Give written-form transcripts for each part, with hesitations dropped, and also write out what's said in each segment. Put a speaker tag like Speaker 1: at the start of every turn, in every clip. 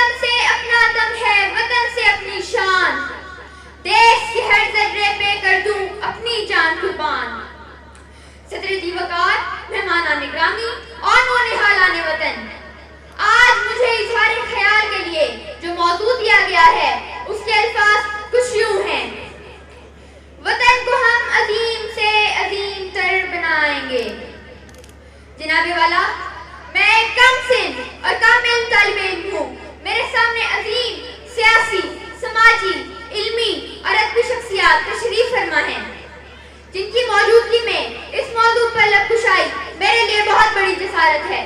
Speaker 1: वतन से अपना दम है, वतन से अपनी शान, देश के हर जर्रे पे कर दूं अपनी जान कुर्बान। सदर जी वकार, मेहमान निगरानी और नौनिहालाने वतन, आज मुझे इजहार ख्याल के लिए जो मौजूद दिया गया है उसके अल्फाज कुछ यूं हैं। वतन को हम अजीम से अजीम तर बनाएंगे। जनाबे वाला, मैं कम सिन और कामिल तालिबे इल्म हूँ। मेरे सामने अजीम सियासी, समाजी, इल्मी और अदबी शख्सियात तशरीफ फरमा है, जिनकी मौजूदगी में इस मौजू पर लबकुशाई मेरे लिए बहुत बड़ी जसारत है।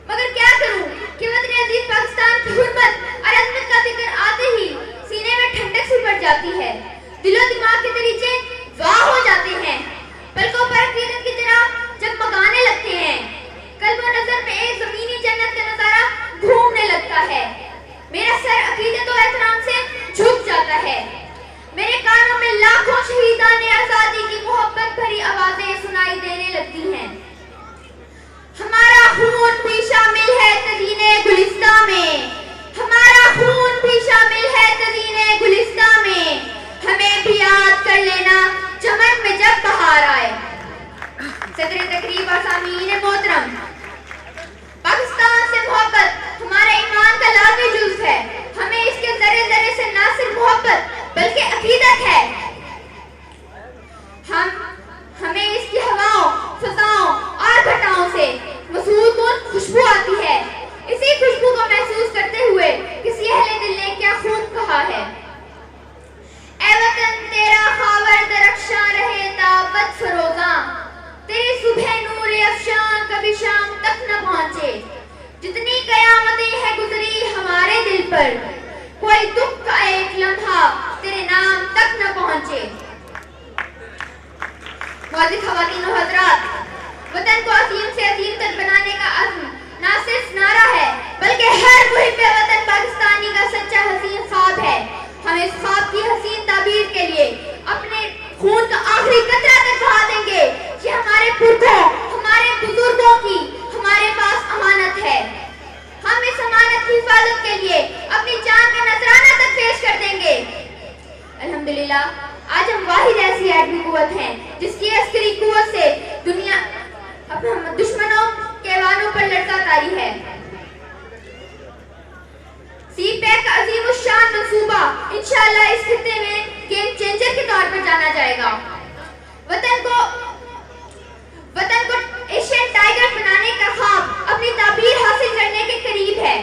Speaker 1: मगर क्या करूं कि वतन अजीज पाकिस्तान की हुर्मत और अजमत का जिक्र आते ही सीने में ठंडक सी पड़ जाती है, दिलो दिमाग के दरीचे वाह हो जाते हैं, पलकों पर अकीदत की तरह जगमगाने लगते हैं, कल्ब और नजर में एक जमीनी जन्नत का नजारा घूमने लगता है। मेरा सर अकीदत और एहतराम से झुक जाता है। मेरे कानों में लाखों शहीदाने आजादी की मोहब्बत भरी आवाजें सुनाई देने लगती हैं। हमारा खून भी शामिल है तदीने गुलिस्तां में, हमारा खून भी शामिल है तदीने गुलिस्तां में, हमें भी याद कर लेना चमन में जब बहार आए। सदर तकरीब और सामीन मोहतरम, पाकिस्तान से मोहब्बत हमारे ईमान का लाज़मी जुज़्व है। हमें इसके जरे जरे से ना सिर्फ मोहब्बत बल्कि अकीदत है। हमें इसकी हवाओं, फजाओं और घटाओं से मसूदुन खुशबू आती है। इसी खुशबू को महसूस करते हुए किसी अहले दिल ने क्या खूब कहा है, ऐ वतन तेरा खावर दरख्शां रहे ताबत फरोज़ां, तेरी सुबह नूर अफशान कभी शाम तक न पहुंचे। जितनी कयामतें हैं गुजरी हमारे दिल पर, कोई दुख का एक लम्हा तेरे नाम तक न पहुंचे। मौजूद ख़वातीन और हज़रात, वतन को अजीम से अजीम तक बनाने का अज़्म ना सिर्फ नारा है बल्कि हर मुहिब्बे वतन पाकिस्तानी का सच्चा हसीन ख्वाब है। हम इस ख्वाब की हसीन ताबीर के लिए अपने खून का आखिरी कतरा तक बहा देंगे। ये हमारे पुरखों, हमारे बुजुर्गों की हमारे पास अमानत है। हम इस अमानत की हिफाजत के लिए अपनी जान का नजराना तक पेश कर देंगे। अल्हम्दुलिल्लाह, आज हम वाहिद ऐसी एटमी कुव्वत हैं जिसकी अस्करी कुव्वत से दुनिया अपने दुश्मनों के वानों पर लड़का तारी है। सीपैक का अजीमुश्शान मंसूबा इंशाअल्लाह इस खित्ते में गेम चेंजर के तौर पर जाना जाएगा। वतन को एशियन टाइगर बनाने का ख्वाब अपनी ताबीर हासिल करने के करीब है।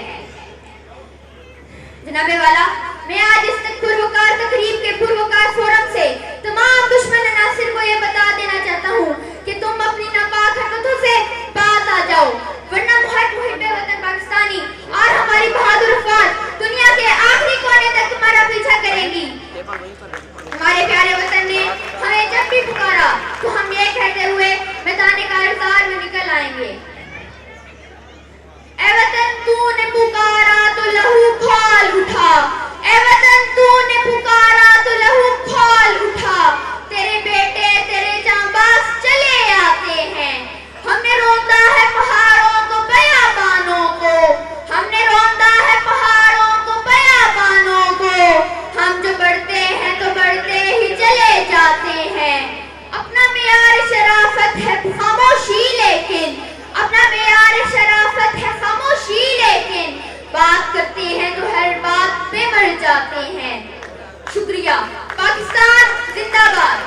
Speaker 1: जनाबे वाला, मैं आज इस पुरवकार तकरीब के पुरवकार फोरम से तमाम दुश्मन अनासिर को यह बता देना चाहता हूँ कि तुम अपनी नापाक हरकतों से बाज आ जाओ, वरना हर मुहिब्बे वतन पाकिस्तानी और हमारी बहादुर अफवाज दुनिया के आखिरी कोने तक तुम्हारा पीछा करेगी। हमारे प्यारे वतन ने हमें जब भी पुकारा तो हम ये कहते हुए मैदान कारज़ार में निकल आएंगे, ऐ वतन तूने पुकारा तो लहू खोल उठा, ऐ वतन तूने पुकारा तो लहू खोल उठा, तेरे बेटे तेरे जांबाज चले आते हैं। हमने रोंदा है पहाड़ों को बयाबानों को, हमने रोंदा है पहाड़ों को बयाबानों को, हम जो बढ़ते हैं तो बढ़ते ही चले जाते हैं। अपना मेयार शराफत है खामोशी, लेकिन अपना मेयार शराफत है खामोशी, लेकिन बात करते हैं तो हर बात पे मर जाते हैं। शुक्रिया। पाकिस्तान जिंदाबाद।